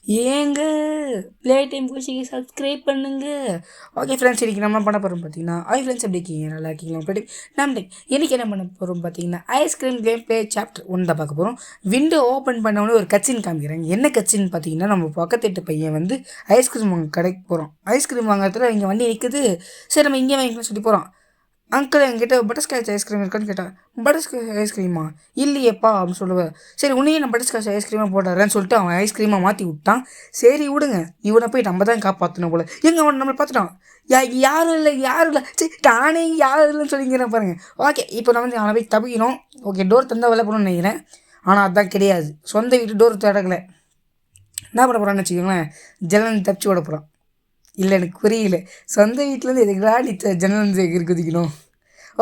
ஏங்க play time கோச்சிக்கு subscribe பண்ணுங்க. Okay friends, இன்றைக்கி நம்ம பண்ண போகிறோம் பார்த்தீங்கன்னா, ஃப்ரெண்ட்ஸ் எப்படி இருக்கீங்க? நல்லா இருக்கீங்களா? ப்ளே டைம் நம்ம இன்றைக்கி என்ன பண்ண போகிறோம் பார்த்தீங்கன்னா, ஐஸ்கிரீம் கேம் ப்ளே சாப்டர் 1 தான் பார்க்க போகிறோம். விண்டோ ஓப்பன் பண்ணவொடனே ஒரு கட்சின் காமிக்கிறாங்க. என்ன கட்சின்னு பார்த்தீங்கன்னா, நம்ம பக்கத்து பையன் வந்து ஐஸ்கிரீம் வாங்க கடைக்கு போகிறோம். ஐஸ்கிரீம் வாங்குறதுல இங்கே வண்டி நிற்குது. சரி நம்ம இங்கே வாங்கிக்கலாம் சொல்லி போகிறோம். அங்கிள் என்கிட்ட பட்டர்ஸ்காட்ச் ஐஸ்கிரீம் இருக்கான்னு கேட்டேன். பட்டர்ஸ்காட்ச் ஐஸ்கிரீமா? இல்லையேப்பா அப்படின்னு சொல்லுவேன். சரி உன்னையே நான் பட்டர்ஸ்காட்ச் ஐஸ்கிரீமாக போட்டுறேன்னு சொல்லிட்டு அவன் ஐஸ்கிரீமாக மாற்றி விட்டான். சரி விடுங்க, இவனை போய் நம்ம தான் காப்பாற்றணும் போல. எங்கே அவன் நம்மளை பார்த்துட்டான். யாரும் இல்லை சரி நானே யாரும் இல்லைன்னு சொல்லிங்கிறேன் பாருங்கள். ஓகே, இப்போ நான் வந்து அவனை போய் தப்பிக்கணும். ஓகே, டோர் தந்தால் வெளில போகணும்னு நினைக்கிறேன். ஆனால் அதுதான் கிடையாது. சொந்த வீட்டு டோர் திறக்கலை. என்ன பண்ண போகிறான்னு வச்சுக்கோங்களேன், ஜன்னல் தப்பிச்சு விட போகிறான். இல்லை எனக்கு புரியல. சொந்த வீட்டிலேருந்து எதுக்குடா நீ ஜன்னல் குதிக்கணும்?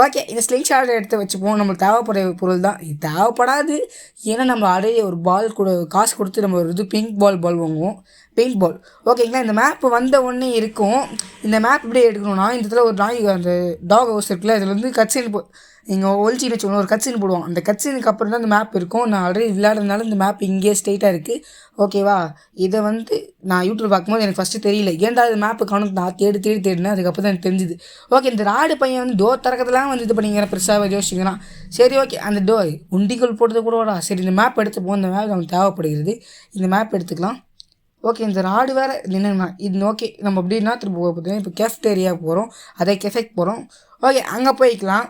ஓகே, இந்த ஸ்லிங் ஷாட் எடுத்து வச்சுப்போம். நம்மளுக்கு தேவைப்படுற பொருள் தான் இது. தேவைப்படாது, ஏன்னா நம்ம ஆல்ரெடி ஒரு பால் காசு கொடுத்து நம்ம ஒரு இது பிங்க் பால் வாங்குவோம், பெயிண்ட் பால். ஓகேங்களா, இந்த மேப் வந்த ஒன்றே இருக்கும். இந்த மேப் இப்படியே எடுக்கணும்னா இந்த இடத்துல ஒரு நாய், அந்த டாக் ஹவுஸ் இருக்குல்ல, இதில் வந்து கட்சின்னு இங்கே ஒழிச்சின்னு வச்சுக்கணும். ஒரு கட்சின்னு போடுவோம். அந்த கட்சினுக்கு அப்புறம் தான் இந்த மேப் இருக்கும். நான் ஆல்ரெடி விளையாடுறதுனால இந்த மேப் இங்கேயே ஸ்ட்ரெயிட்டாக இருக்குது. ஓகேவா, இதை வந்து நான் யூடியூப் பார்க்கும்போது எனக்கு ஃபஸ்ட்டு தெரியல. ஏன்டா இது மேப்பு காணும் நான் தேடினேன். அதுக்கப்புறம் தான் எனக்கு தெரிஞ்சுது. ஓகே, இந்த ராடு பையன் வந்து டோர் திறக்கிறதுலாம் வந்து இது பண்ணிக்கிறேன், பெருசாக யோசிச்சுக்கிறான். சரி ஓகே, அந்த டோர் உண்டிகள் போட்டது கூட வாடா. சரி இந்த மேப் எடுத்துப்போம். இந்த மேப் நமக்கு தேவைப்படுகிறது. இந்த மேப் எடுத்துக்கலாம். ஓகே, இந்த ராடு வேறு நின்றுண்ணா இது. ஓகே, நம்ம அப்படின்னா திரும்ப பார்த்தீங்கன்னா இப்போ கேஃப்டேரியாவுக்கு போகிறோம். அதே கெஃபேக்கு போகிறோம். ஓகே, அங்கே போய்க்கலாம்.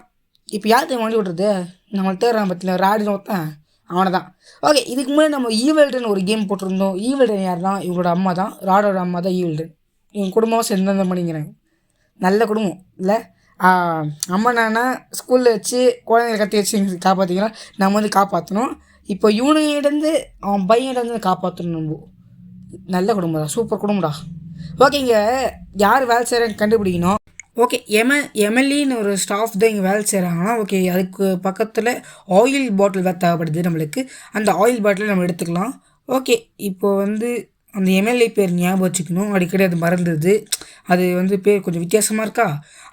இப்போ யாருக்கு வண்டி விட்றது? நம்மளை தேடுறான் பார்த்தீங்களா, ராடு ஒருத்தன், அவனை தான். ஓகே, இதுக்கு முன்னாடி நம்ம ஈவல்டன் ஒரு கேம் போட்டிருந்தோம். ஈவல்டன் யார் தான்? இவங்களோட அம்மா தான், ராடோட அம்மா தான் ஈவல்டன். இவங்க குடும்பமாக சேர்ந்து பண்ணிங்கிறாங்க. நல்ல குடும்பம் இல்லை? அம்மா நானா ஸ்கூலில் வச்சு குழந்தைங்களை கட்டி வச்சு காப்பாற்றிங்கன்னா நம்ம வந்து காப்பாற்றணும். இப்போ இவனுங்கிட்டேருந்து அவன் பையன்கிட்ட காப்பாற்றணும். நம்ம நல்ல குடும்பம் தான், சூப்பர் குடும்பம்டா. ஓகே, இங்கே யார் வேலை செய்கிறாங்க கண்டுபிடிக்கணும். ஓகே, எம்எல்ஏன்னு ஒரு ஸ்டாஃப் தான் இங்கே வேலை செய்கிறாங்கன்னா, ஓகே அதுக்கு பக்கத்தில் ஆயில் பாட்டில் வேறு தேவைப்படுது நம்மளுக்கு. அந்த ஆயில் பாட்டிலை நம்ம எடுத்துக்கலாம். ஓகே, இப்போது வந்து அந்த எம்எல்ஏ பேர் ஞாபகம் வச்சுக்கணும். அடிக்கடி அது மறந்துடுது. அது வந்து பேர் கொஞ்சம் வித்தியாசமாக இருக்கா,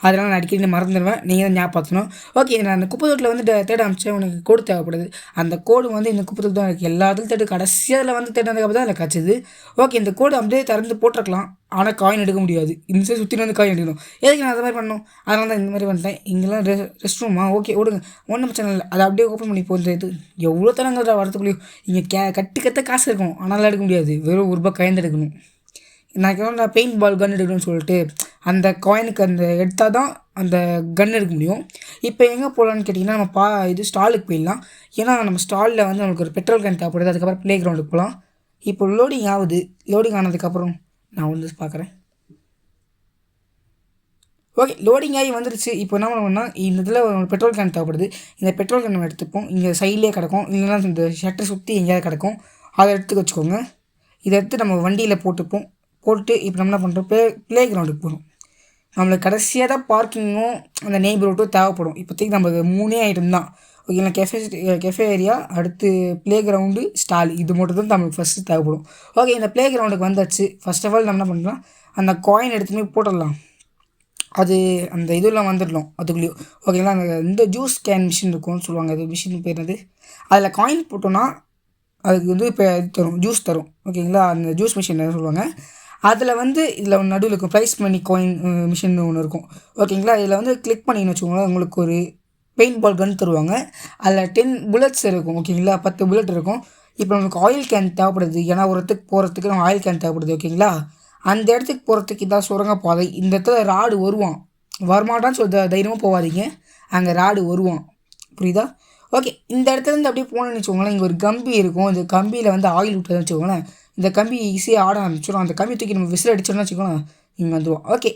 அதனால் நான் அடிக்கடி மறந்துடுவேன். நீங்கள் தான் ஞாபகப்படுத்தணும். ஓகே, நான் அந்த குப்பை தொட்டில் வந்து தேட அமிச்சேன். உனக்கு கோடு தேவைப்படுது. அந்த கோடு வந்து இந்த குப்பை தொட்டி தான் இருக்குது. எல்லாத்துலையும் தேடு, கடைசியில் வந்து தேடினதுக்கப்புறம் தான் அதில் கிடச்சிது. ஓகே, இந்த கோடு அப்படியே திறந்து போட்டிருக்கலாம், ஆனால் காயின் எடுக்க முடியாது. இந்த சைடு சுற்றி வந்து காயின் எடுக்கணும். எதுக்கு நான் அது மாதிரி பண்ணணும்? அதனால தான் இந்த மாதிரி பண்ணிட்டேன். இங்கெல்லாம் ரெஸ்ட் ரூமா? ஓகே விடுங்க, ஒன்றும் பிரச்சனை இல்லை. அதை அப்படியே ஓப்பன் பண்ணி போகிறது. இது எவ்வளோ தரங்க வரத்துக்குள்ளேயும் இங்கே கட்ட காசு இருக்கும், ஆனால் எடுக்க முடியாது. வெறும் ₹1 காயின் எடுக்கணும். நான் பெயிண்ட் பால் கன் எடுக்கணும்னு சொல்லிட்டு அந்த காயினுக்கு அந்த எடுத்தால் தான் அந்த கன் எடுக்க முடியும். இப்போ எங்கே போகலான்னு கேட்டிங்கன்னா, நம்ம இது ஸ்டாலுக்கு போயிடலாம். ஏன்னா நம்ம ஸ்டாலில் வந்து நமக்கு ஒரு பெட்ரோல் கேன் தேவைப்படுது. அதுக்கப்புறம் ப்ளே கிரவுண்டுக்கு போகலாம். இப்போ லோடிங் ஆகுது. லோடிங் ஆனதுக்கப்புறம் நான் வந்து பார்க்குறேன். ஓகே, லோடிங் ஆகி வந்துருச்சு. இப்போ என்ன பண்ணணும்னா, இந்த இதில் ஒரு பெட்ரோல் கேன் தேவைப்படுது. இந்த பெட்ரோல் கேன் நம்ம எடுத்துப்போம். இங்கே சைட்லேயே கிடக்கும், இல்லைன்னா இந்த ஷட்டர் சுற்றி எங்கேயாவது கிடக்கும். அதை எடுத்து வச்சுக்கோங்க. இதை எடுத்து நம்ம வண்டியில் போட்டுப்போம். போட்டு இப்போ நம்ம என்ன பண்ணுறோம், ப்ளே கிரவுண்டுக்கு போகிறோம். நம்மளுக்கு கடைசியாக தான் பார்க்கிங்கும் அந்த நெய்பர்ஹுட்டும் தேவைப்படும். இப்போதைக்கு நம்மளுக்கு 3 ஐட்டம் தான். ஓகேங்களா, கெஃபே ஏரியா, அடுத்து ப்ளே கிரவுண்டு, ஸ்டால். இது மட்டும் தான் நம்மளுக்கு ஃபஸ்ட்டு தேவைப்படும். ஓகே, இந்த ப்ளே கிரவுண்டுக்கு வந்தாச்சு. ஃபஸ்ட் ஆஃப் ஆல் நம்ம என்ன பண்ணலாம், அந்த காயின் எடுத்துன்னு போய் போட்டுடலாம். அது அந்த இதெல்லாம் வந்துடலாம் அதுக்குள்ளேயும். ஓகேங்களா, அந்த இந்த ஜூஸ் கேன் மிஷின் இருக்கும்னு சொல்லுவாங்க. அது மிஷின் பேர் அது. அதில் காயின் போட்டோன்னா அதுக்கு வந்து இப்போ இது தரும், ஜூஸ் தரும். ஓகேங்களா, அந்த ஜூஸ் மிஷின் சொல்லுவாங்க. அதில் வந்து இதில் நடுவில் இருக்கும் ப்ரைஸ் மணி காயின் மிஷின் ஒன்று இருக்கும். ஓகேங்களா, இதில் வந்து கிளிக் பண்ணின்னு வச்சுக்கோங்களேன், உங்களுக்கு ஒரு பெயிண்ட் பால் கன் தருவாங்க. அதில் 10 புல்லட்ஸ் இருக்கும். ஓகேங்களா, 10 புல்லட் இருக்கும். இப்போ நமக்கு ஆயில் கேன் தேவைப்படுது. ஏன்னா ஒரு இடத்துக்கு போகிறதுக்கு நம்ம ஆயில் கேன் தேவைப்படுது. ஓகேங்களா, அந்த இடத்துக்கு போகிறதுக்கு இதான் சுரங்க பாதை. இந்த இடத்துல ராடு வருவான், வரமாட்டான்னு சொல்லி தைரியமாக போகாதீங்க. அங்கே ராடு வருவான், புரியுதா? ஓகே, இந்த இடத்துலேருந்து அப்படியே போகணுன்னு வச்சுக்கோங்களேன். இங்கே ஒரு கம்பி இருக்கும். இந்த கம்பியில் வந்து ஆயில் விட்டதுன்னு வச்சுக்கோங்களேன், இந்த கம்பி ஈஸியாக ஆட ஆரம்பிச்சிடும். அந்த கம்பி தூக்கி நம்ம விசில் அடிச்சோம்னு வச்சுக்கோங்களேன், இங்கே வந்துடுவோம். ஓகே,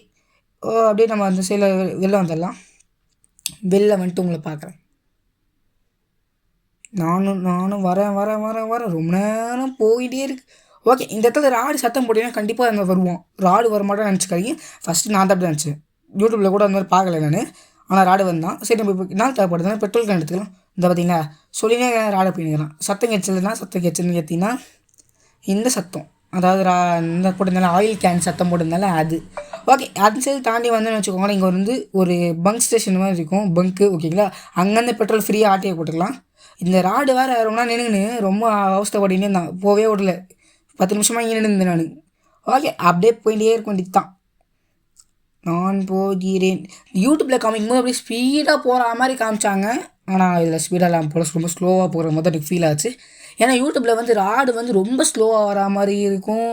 அப்படியே நம்ம அந்த சைடில் வெளில வந்துடலாம். வெளில வந்துட்டு உங்களை பார்க்குறேன். நானும் வரேன் ரொம்ப நேரம் போயிட்டே இருக்கு. ஓகே, இந்த இடத்துல ராடு சத்தம் போட்டிங்கன்னா கண்டிப்பாக அங்கே வருவோம். ராடு வர மாட்டேன்னு நினச்சிக்காதீங்க. ஃபஸ்ட்டு நான் தான் அப்படி நினச்சேன். யூடியூப்பில் கூட அந்த மாதிரி பார்க்கல நான். ஆனால் ராடு வந்தான். சரி, நம்ம இப்போ என்ன தேவைப்படுதுன்னா பெட்ரோல் கேன் எடுத்துக்கலாம். இந்த பார்த்தீங்களா, சொல்லினே ராடை போயினுக்கிறான். சத்தம் கேட்சல்னு கேட்டிங்கன்னா இந்த சத்தம், அதாவது இந்த போட்டிருந்தாலும் ஆயில் கேன் சத்தம் போட்டிருந்தால அது. ஓகே, அது சரி தாண்டி வந்தோன்னு வச்சுக்கோங்களேன், இங்கே வந்து ஒரு பங்க் ஸ்டேஷன் மாதிரி இருக்கும், பங்க்கு. ஓகேங்களா, அங்கேருந்து பெட்ரோல் ஃப்ரீயாக ஆட்டியை போட்டுக்கலாம். இந்த ராடு வேறு ரொம்ப நின்றுன்னு ரொம்ப அவஸ்தைப்படினே இருந்தான், போவே விடல. 10 நிமிஷமாக இங்கே நின்று நான். ஓகே அப்படியே போயிட்டே இருக்க வேண்டியது தான். நான் போகிறேன். யூடியூப்பில் காமிக்கும்போது அப்படியே ஸ்பீடாக போகிற மாதிரி காமிச்சாங்க. ஆனால் இதில் ஸ்பீடாக இல்லாமல் போல ரொம்ப ஸ்லோவாக போகிற மாதிரி எனக்கு ஃபீல் ஆச்சு. ஏன்னா யூடியூப்பில் வந்து ராடு வந்து ரொம்ப ஸ்லோவாக வர மாதிரி இருக்கும்,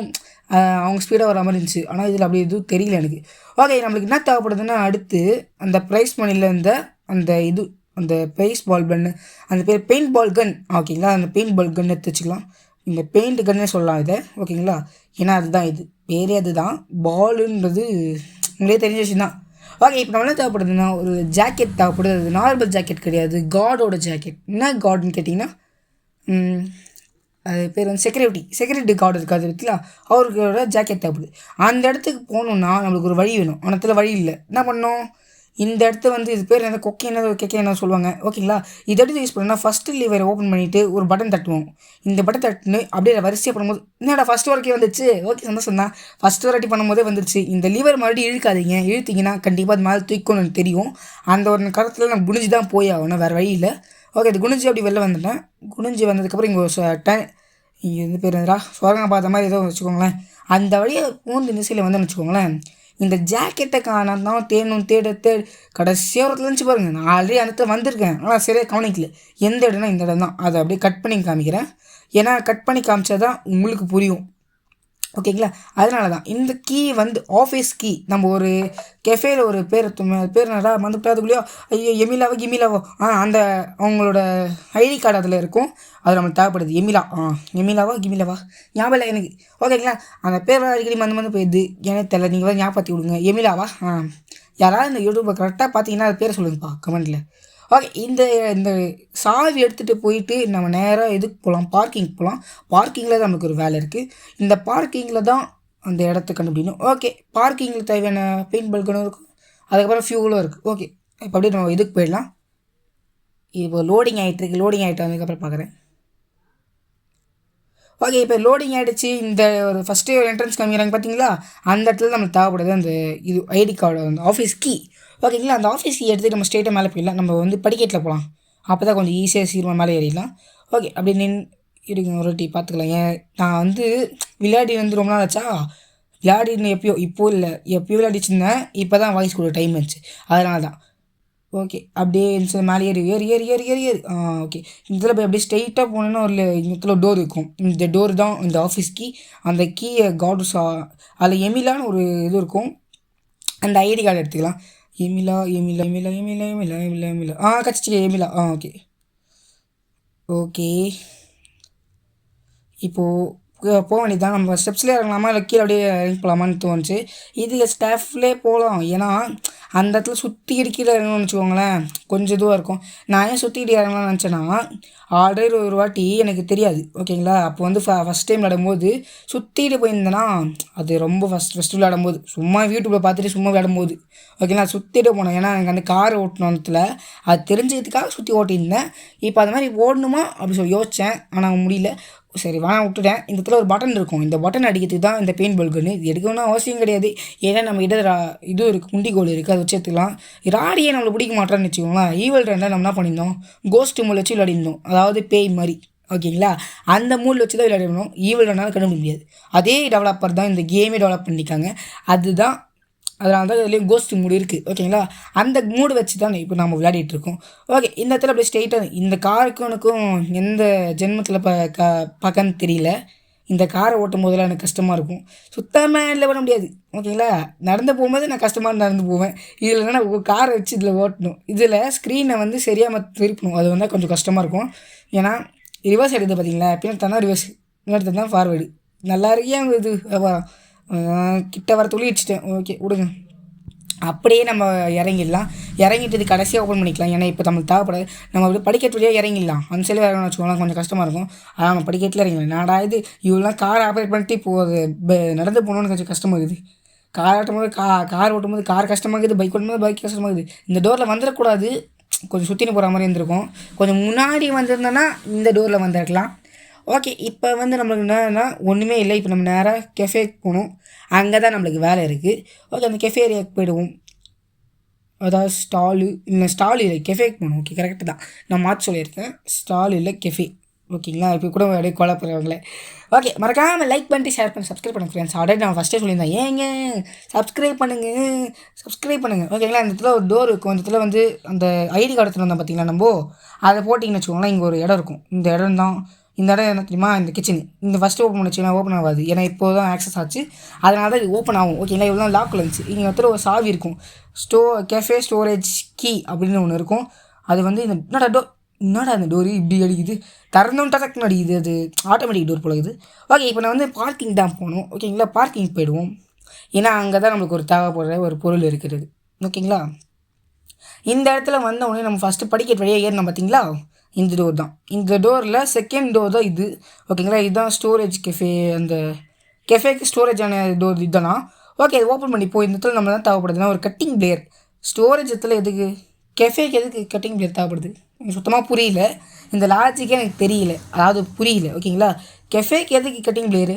அவங்க ஸ்பீடாக வர மாதிரி இருந்துச்சு. ஆனால் இதில் அப்படி எதுவும் தெரியல எனக்கு. ஓகே நம்மளுக்கு என்ன தேவைப்படுதுன்னா அடுத்து அந்த ப்ரைஸ் மணியில் இருந்த அந்த இது அந்த ப்ரைஸ் பால் கன்னு, அந்த பேர் பெயிண்ட் பால் கன். ஓகேங்களா, அந்த பெயிண்ட் பால் கன் எடுத்து வச்சுக்கலாம். இந்த பெயிண்ட் கன்னே சொல்லலாம் இதை. ஓகேங்களா, ஏன்னா அதுதான் இது பேரே அதுதான். பாலுன்றது உங்களே தெரிஞ்ச விஷயம் தான். ஓகே இப்போ நம்ம என்ன தேவைப்படுதுன்னா ஒரு ஜாக்கெட் தேவைப்படுது. அது நார்மல் ஜாக்கெட் கிடையாது, காடோட ஜாக்கெட். என்ன காடுன்னு கேட்டிங்கன்னா அது பேர் வந்து செக்யூரிட்டி கார்டு இருக்காது இருக்குல்ல, அவருக்கோட ஜாக்கெட் தேவைப்படுது. அந்த இடத்துக்கு போகணுன்னா நம்மளுக்கு ஒரு வழி வேணும். ஆனால் வழி இல்லை. என்ன பண்ணோம், இந்த இடத்த வந்து இது பேர் என்ன கொக்கை என்ன சொல்லுவாங்க. ஓகேங்களா, இதை எடுத்து யூஸ் பண்ணால் ஃபஸ்ட்டு லிவரை ஓப்பன் பண்ணிவிட்டு ஒரு பட்டன் தட்டுவோம். இந்த பட்டன் தட்டுன்னு அப்படியே வரிசையாக பண்ணும்போது என்னடா ஃபஸ்ட் வரைக்கும் வந்துச்சு. ஓகே சந்தோஷம் தான். ஃபஸ்ட்டு வெரைட்டி பண்ணும்போதே வந்துருச்சு. இந்த லிவர் மறுபடியும் இழுக்காதீங்க, இழுத்திங்கன்னா கண்டிப்பாக அது மேலே தூக்கணும்னு தெரியும். அந்த ஒரு கருத்தில் நான் குனிஞ்சு தான் போய் ஆகணும், வேறு வழி இல்லை. ஓகே அது குனிஞ்சு அப்படி வெளில வந்துட்டேன். குனிஞ்சு வந்ததுக்கப்புறம் இங்கே இங்கே வந்து பேர் என்னடா சுவரங்க பார்த்த மாதிரி ஏதோ வச்சுக்கோங்களேன். அந்த வழியை பூந்து திசையில் வந்து வச்சுக்கோங்களேன். இந்த ஜாக்கெட்டை காணாம தான் தேட கடைசியாக ஒரு இடத்துல இருந்துச்சு பாருங்கள். நான் ஆல்ரெடி அந்த இடத்துல வந்திருக்கேன், ஆனால் சரியாக கவனிக்கல. எந்த இடம்னா இந்த இடம் தான். அதை அப்படியே கட் பண்ணி காமிக்கிறேன். ஏன்னா கட் பண்ணி காமிச்சா தான் உங்களுக்கு புரியும். ஓகேங்களா, அதனால தான் இந்த கீ வந்து ஆஃபீஸ் கீ. நம்ம ஒரு கெஃபேயில் ஒரு பேர் என்னடா மறந்துவிட்டாதுக்குள்ளேயோ, ஐயோ எமிலாவோ அந்த அவங்களோட ஐடி கார்டு அதில் இருக்கும். அது நம்மளுக்கு தேவைப்படுது. எமிலாவா ஞாபகம் இல்லை எனக்கு. ஓகேங்களா, அந்த பேர் அடிக்கடி வந்து போயிடுது, எனக்கு தெரியல. நீங்கள் வந்து ஞாபகப்படுத்தி விடுங்க. எமிலாவா யாராவது இந்த யூடியூப்பை கரெக்டாக பார்த்தீங்கன்னா அது பேரை சொல்லுங்கப்பா கமெண்ட்டில். ஓகே இந்த சாவி எடுத்துகிட்டு போயிட்டு நம்ம நேராக எதுக்கு போகலாம், பார்க்கிங் போகலாம். பார்க்கிங்கில் தான் நமக்கு ஒரு வேலை இருக்குது. இந்த பார்க்கிங்கில் தான் அந்த இடத்த கண்டுபிடிக்கணும். ஓகே பார்க்கிங்கில் தேவையான பெயிண்ட் பல்கனும் இருக்கும், அதுக்கப்புறம் ஃபியூலும் இருக்குது. ஓகே இப்போ அப்படியே நம்ம இதுக்கு போயிடலாம். இப்போ லோடிங் ஆகிட்டு அதுக்கப்புறம் பார்க்குறேன். ஓகே இப்போ லோடிங் ஆகிடுச்சு. இந்த ஒரு ஃபஸ்ட்டே ஒரு என்ட்ரன்ஸ் காமிக்கிறாங்க பார்த்தீங்களா, அந்த இடத்துல நம்மளுக்கு தேவைப்படுது அந்த இது ஐடி கார்டு, அந்த ஆஃபீஸ் கீ. ஓகேங்களா, அந்த ஆஃபீஸ் கீ எடுத்து நம்ம ஸ்ட்ரெயிட்டாக மேலே போயிடலாம். நம்ம வந்து படிக்கட்டில் போகலாம், அப்போ தான் கொஞ்சம் ஈஸியாக சீக்கிரமாக மேலே ஏறிடலாம். ஓகே அப்படி இருக்குங்க ஒரு டீ பார்த்துக்கலாம். ஏன் நான் வந்து விளையாடி வந்து ரொம்ப நாள் ஆச்சா, விளையாடின்னு இப்போது இல்லை எப்போயோ விளையாடிச்சிருந்தேன். இப்போ தான் வாய்ஸ் கொடுக்க டைம் இருந்துச்சு, அதனால தான். ஓகே அப்படியே மேலே ஏறி ஓகே இதில் போய் அப்படியே ஸ்ட்ரெயிட்டாக போனோன்னா ஒரு இடத்துல டோர் இருக்கும். இந்த டோர் தான் இந்த ஆஃபீஸ் கீ. அந்த கீயை கார்டு அதில் எமிலான்னு ஒரு இது இருக்கும். அந்த ஐடி கார்டு எடுத்துக்கலாம். எமிலா கச்சிச்சு எமிலா. ஓகே ஓகே இப்போது போக வேண்டியது. நம்ம ஸ்டெப்ஸ்லேயே இறங்கலாமா இல்லை கீழே அப்படியே இறங்கி போகலாமான்னு தோணுச்சு. இது ஸ்டாஃப்லேயே போகலாம், ஏன்னா அந்த இடத்துல சுற்றிக்கிட்டு கீழே இறங்கணும்னு வச்சுக்கோங்களேன், கொஞ்சம் இதுவாக இருக்கும். நான் ஏன் சுற்றிக்கிட்டு இறங்கலாம்னு நினச்சேன்னா ஆல்ரெடி ஒரு வாட்டி எனக்கு தெரியாது. ஓகேங்களா, அப்போ வந்து ஃபஸ்ட் டைம் விளையாடும்போது சுற்றிட்டு போயிருந்தேன்னா அது ரொம்ப ஃபஸ்ட்டு விளையாடும்போது சும்மா யூடியூப்பில் பார்த்துட்டு சும்மா விளையாடும்போது ஓகேங்களா சுற்றிட்டு போனேன். ஏன்னா எனக்கு அந்த கார் ஓட்டணுத்துல அது தெரிஞ்சதுக்காக சுற்றி ஓட்டியிருந்தேன். இப்போ அது மாதிரி ஓடணுமா அப்படி சொல்லி யோசித்தேன், ஆனால் முடியல. சரி வேணாம் விட்டுட்டேன். இந்த இடத்துல ஒரு பட்டன் இருக்கும், இந்த பட்டன் அடிக்கிறதுக்கு தான் இந்த பெயிண்ட் பல்கன்னு. இது எடுக்கணும்னு அவசியம் கிடையாது, ஏன்னா நம்ம இது இருக்குது, குண்டிகோல் இருக்குது, அதை வச்சு எடுத்துக்கலாம். ராடியே நம்மளை பிடிக்க மாட்டேன்னு வச்சுக்கோங்களேன். ஈவல் ரெண்டில் நம்ம என்ன பண்ணியிருந்தோம், கோஸ்ட் மூல் வச்சு விளையாடிருந்தோம், அதாவது பேய் மாதிரி. ஓகேங்களா, அந்த மூல் வச்சு தான் விளையாடணும். ஈவல் ரெண்டால் கண்டுபிடிக்க முடியாது. அதே டெவலப்பர் தான் இந்த கேமே டெவலப் பண்ணியிருக்காங்க, அதுதான். அதனால தான் இதுலேயும் கோஸ்ட் மூடு இருக்குது. ஓகேங்களா, அந்த மூடு வச்சு தான் இப்போ நம்ம விளையாடிட்டுருக்கோம். ஓகே இந்த இடத்துல அப்படியே ஸ்ட்ரெயிட்டாக இந்த காருக்கும் எனக்கும் எந்த ஜென்மத்தில் பார்க்கன்னு தெரியல. இந்த காரை ஓட்டும் போதெல்லாம் எனக்கு கஷ்டமாக இருக்கும், சுத்தமாக இல்லை பண்ண முடியாது. ஓகேங்களா, நடந்து போகும்போது நான் கஷ்டமாக நடந்து போவேன். இதில் என்னென்னா காரை வச்சு இதில் ஓட்டணும், இதில் ஸ்க்ரீனை வந்து சரியாக திருப்பணும், அது வந்து கொஞ்சம் கஷ்டமாக இருக்கும். ஏன்னா ரிவர்ஸ் எடுத்து பார்த்தீங்களா, பின்னாடி தான் ரிவர்ஸ், இன்னொருத்தர் தான் ஃபார்வேர்டு. நல்லா இருக்கே இது கிட்ட வர துளிச்சிட்டேன். ஓகே விடுங்க, அப்படியே நம்ம இறங்கிடலாம். இறங்கிட்டு இது கடைசியாக ஓப்பன் பண்ணிக்கலாம், ஏன்னா இப்போ நம்மளுக்கு தேவைப்படாது. நம்ம அப்படியே படிக்கட்டு வழியாக இறங்கிடலாம். அந்த சைடில் இறங்கணும்னு வச்சுக்கோங்களேன், கொஞ்சம் கஷ்டமாக இருக்கும். ஆனால் நம்ம படிக்கட்டில் இறங்கிடலாம். நாடா இது இவ்வளோ கார் ஆப்ரேட் பண்ணிட்டு இப்போது நடந்து போகணுன்னு கொஞ்சம் கஷ்டமாக இருக்குது. கார் ஓட்டும்போது கார் ஓட்டும்போது கார் கஷ்டமாக இருக்குது, பைக் ஓட்டும்போது பைக் கஷ்டமாக இருக்குது. இந்த டோரில் வந்துடக்கூடாது, கொஞ்சம் சுற்றின்னு போகிற மாதிரி இருந்திருக்கும். கொஞ்சம் முன்னாடி வந்திருந்தோன்னா இந்த டோரில் வந்துருக்கலாம். ஓகே இப்போ வந்து நம்மளுக்கு என்னன்னா ஒன்றுமே இல்லை. இப்போ நம்ம நேராக கெஃபேக்கு போகணும், அங்கே தான் நம்மளுக்கு வேலை இருக்குது. ஓகே அந்த கெஃபே ஏரியாவுக்கு போய்டுவோம். அதாவது ஸ்டாலு இல்லை கெஃபேக்கு போகணும். ஓகே கரெக்டு தான், நான் மாற்றி சொல்லியிருக்கேன், ஸ்டால் இல்லை கெஃபே. ஓகேங்களா? இப்போ கூட அப்படியே குழப்புறவங்களே. ஓகே, மறக்காமல் லைக் பண்ணிட்டு ஷேர் பண்ணி சப்ஸ்கிரைப் பண்ணுங்கள் ஃப்ரெண்ட்ஸ். ஆல்ரெடி நான் ஃபஸ்ட்டே சொல்லியிருந்தேன், ஏங்க சப்ஸ்கிரைப் பண்ணுங்கள் ஓகேங்களா? இந்த இடத்துல ஒரு டோர் இருக்கும். இந்த இடத்துல வந்து அந்த ஐடி கார்டு எடுத்துகிட்டு வந்தோம் பார்த்தீங்களா நம்ம, அதை போட்டிங்கன்னு வச்சுக்கோங்களேன், இங்கே ஒரு இடம் இருக்கும். இந்த இடம் தான், இந்த இடம் என்ன தெரியுமா? இந்த கிச்சனு. இந்த ஃபஸ்ட்டு ஓப்பன் பண்ணிச்சுன்னா ஓப்பன் ஆகாது, ஏன்னா இப்போ தான் ஆக்சஸ் ஆச்சு. அதனால தான் இது ஓப்பன் ஆகும். ஓகேங்களா? இவ்வளோ தான் லாக்கில் இருந்துச்சு. இங்கே இடத்துல ஒரு சாவி இருக்கும். கேஃபே ஸ்டோரேஜ் கீ அப்படின்னு ஒன்று இருக்கும். அது வந்து இந்த என்னடா அந்த டோரு இப்படி அடிக்குது, திறந்தோன்ட்டா டக்குன்னு அடிக்குது, அது ஆட்டோமேட்டிக் டோர் போலகுது. ஓகே, இப்போ நான் வந்து பார்க்கிங் தான் போகணும். ஓகேங்களா? பார்க்கிங் போயிடுவோம். ஏன்னா அங்கே தான் நம்மளுக்கு ஒரு தேவைப்படுற ஒரு பொருள் இருக்கிறது. ஓகேங்களா? இந்த இடத்துல வந்த உடனே நம்ம ஃபஸ்ட்டு படிக்கட்டு வழியாக ஏறினோம் பார்த்தீங்களா? இந்த டோர் தான். இந்த டோரில் செகண்ட் டோர் தான் இது. ஓகேங்களா? இதுதான் ஸ்டோரேஜ் அந்த கெஃபேக்கு ஸ்டோரேஜான டோர் இதுதானா? ஓகே, அது ஓப்பன் பண்ணி இந்த இடத்துல நம்ம தான் தேவைப்படுதுன்னா ஒரு கட்டிங் பிளேயர். ஸ்டோரேஜ் இடத்துல எதுக்கு, கெஃபேக்கு எதுக்கு கட்டிங் பிளேயர் தேவைப்படுது? எனக்கு சுத்தமாக புரியல. இந்த லாஜிக்கே எனக்கு தெரியல, அதாவது புரியல. ஓகேங்களா? கெஃபேக்கு எதுக்கு கட்டிங் பிளேயரு?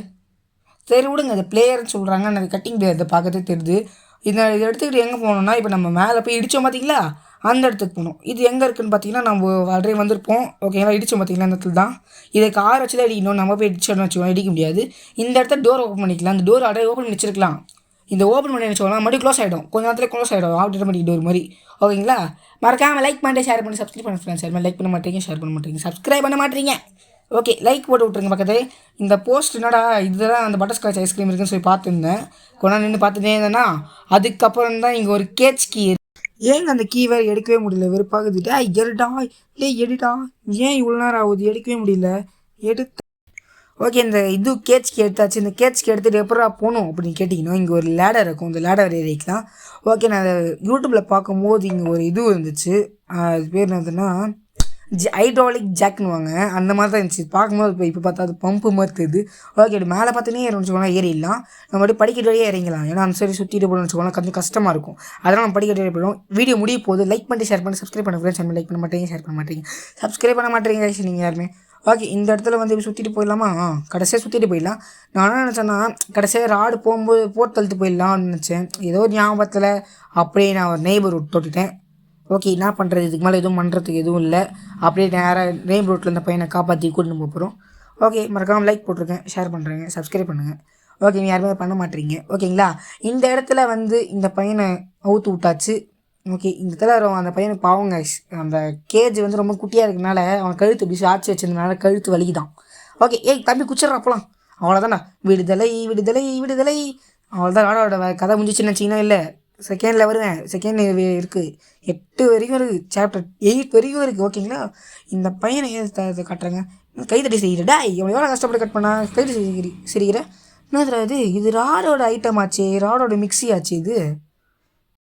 சரி விடுங்க, அது பிளேயர்னு சொல்கிறாங்க, எனக்கு கட்டிங் பிளேயர் இதை பார்க்கறதே தெரியுது. இதை எடுத்துக்கிட்டு எங்கே போகணுன்னா, இப்போ நம்ம மேலே போய் இடித்தோம் பார்த்தீங்களா, அந்த இடத்துக்கு போகணும். இது எங்கே இருக்குதுன்னு பார்த்தீங்கன்னா, நம்ம ஆல்ரெடி வந்திருப்போம். ஓகேங்களா? இடித்தோம் பார்த்தீங்களா, இந்த இடத்துல தான். இதை கார் வச்சு தான் இடிக்கணும். நம்ம போய் இடிச்சோன்னு வச்சுக்கோங்க, இடிக்க முடியாது. இந்த இடத்துல டோர் ஓப்பன் பண்ணிக்கலாம். அந்த டோர் ஆல்ரெடி ஓப்பன் பண்ணி வச்சிருக்கலாம். இந்த ஓப்பன் பண்ணி வச்சுக்கோங்க, மறுபடியும் க்ளோஸ் ஆகிடும். கொஞ்சம் நேரத்தில் க்ளோஸ் ஆகிடும், ஆட்டோமேட்டிக் டோர் மாதிரி. ஓகேங்களா? மறக்காமல் லைக் பண்ணிட்டு ஷேர் பண்ணி சப்ஸ்கிரைப் பண்ண ஃப்ரெண்ட்ஸ். யாருமே லைக் பண்ண மாட்டீங்க, ஷேர் பண்ண மாட்டீங்க, சப்ஸ்கிரைப் பண்ண மாட்டீங்க. ஓகே, லைக் போட்டு விட்ருங்க பக்கத்து. இந்த போஸ்ட் என்னடா இதுதான் அந்த பட்டர்ஸ்காட்ச் ஐஸ்கிரீம் இருக்குன்னு சொல்லி பார்த்துருந்தேன். கொண்டா நின்று பார்த்துட்டே இருந்தேன்னா, அதுக்கப்புறம் தான் இங்கே ஒரு கேட்ச் கீ. ஏங்க அந்த கீ வேறு எடுக்கவே முடியல, வெறுப்பாகுது. எடுடா ஏன் இவ்வளோ நேரம் ஆகுது, எடுக்கவே முடியல. எடுத்து ஓகே, இந்த கேட்ச்க்கு எடுத்தாச்சு. இந்த கேட்ச்க்கு எடுத்துகிட்டு எப்படா போகணும் அப்படின்னு கேட்டிங்கன்னா, இங்கே ஒரு லேடர் இருக்கும். இந்த லேடர் ஏறிக்கலாம். ஓகே, நான் யூடியூப்பில் பார்க்கும்போது இங்கே ஒரு இருந்துச்சு. அது பேர் என்னதுன்னா ஹைட்ராலிக் ஜாக்குன்னுவாங்க. அந்த மாதிரி தான் இருந்துச்சு பார்க்கும்போது. இப்போ பார்த்தா அது பம்பு மாதிரி தெரியுது. ஓகே, அது மேலே பார்த்துனே வச்சுக்கோங்க, ஏறிடலாம். நம்ம அப்படியே படிக்கட்டு வழியே இறங்கலாம். ஏன்னா அந்த சைடு சுற்றிட்டு போகணும்னு வச்சுக்கோங்க, கொஞ்சம் கஷ்டமாக இருக்கும். அதனால் நம்ம படிக்கட்டு வழியே போயிடும். வீடியோ முடிய போகுது. லைக் பண்ணி ஷேர் பண்ணி சப்ஸ்கிரைப் பண்ண ஃப்ரெண்ட்ஸ். லைக் பண்ண மாட்டேங்க, ஷேர் பண்ண மாட்டேங்க, சப்ஸ்கிரைப் பண்ண மாட்டேங்க நீங்கள் யாருமே. ஓகே, இந்த இடத்துல வந்து சுற்றிட்டு போயிடலாமா? கடைசியாக சுற்றிட்டு போயிடலாம். நான் என்ன நினச்சேன்னா, கடைசியாக ராடு போகும்போது போட்டு தள்ளிட்டு போயிடலாம்னு நினச்சேன். ஏதோ ஒரு ஞாபகத்தில் அப்படியே நான் ஒரு நெய்பர்ஹுட் தொட்டுட்டேன். ஓகே, என்ன பண்ணுறது, இதுக்கு மேலே எதுவும் பண்ணுறதுக்கு எதுவும் இல்லை. அப்படியே நேராக நெய்பர்ஹுட்டில் இந்த பையனை காப்பாற்றி கூட்டின்னு போகிறோம். ஓகே, மறக்காமல் லைக் போட்டிருக்கேன், ஷேர் பண்ணுறேங்க, சப்ஸ்கிரைப் பண்ணுங்கள். ஓகே, நீ யாருமே பண்ண மாட்டேறீங்க. ஓகேங்களா? இந்த இடத்துல வந்து இந்த பையனை அவுத்து விட்டாச்சு. ஓகே, இந்த இடத்துல அந்த பையனுக்கு பாவங்க, அந்த கேஜ் வந்து ரொம்ப குட்டியாக இருக்கனால அவன் கழுத்து இப்படி சாட்சி வச்சிருந்தனால கழுத்து வலிக்குதான். ஓகே, தம்பி குச்சிட்றா போகலாம். அவ்வளோதாண்ணா, விடுதலை விடுதலை விடுதலை. அவ்வளோதான், நாடோட கதை முடிஞ்சிச்சுன்னு வச்சிங்கன்னா. இல்லை, செகண்டில் வருவேன். செகண்ட் இருக்குது, 8 வரைக்கும் இருக்குது, சாப்டர் 8 வரைக்கும் இருக்குது. ஓகேங்களா? இந்த பையனை காட்டுறாங்க, கை தட்டி செய்கிறடா. இவன் எவ்வளோ கஷ்டப்பட்டு கட் பண்ணா, கை தட்டி சிரிக்கிற. என்ன இது ராடோட ஐட்டம் ஆச்சு, ராடோட மிக்ஸி ஆச்சு இது.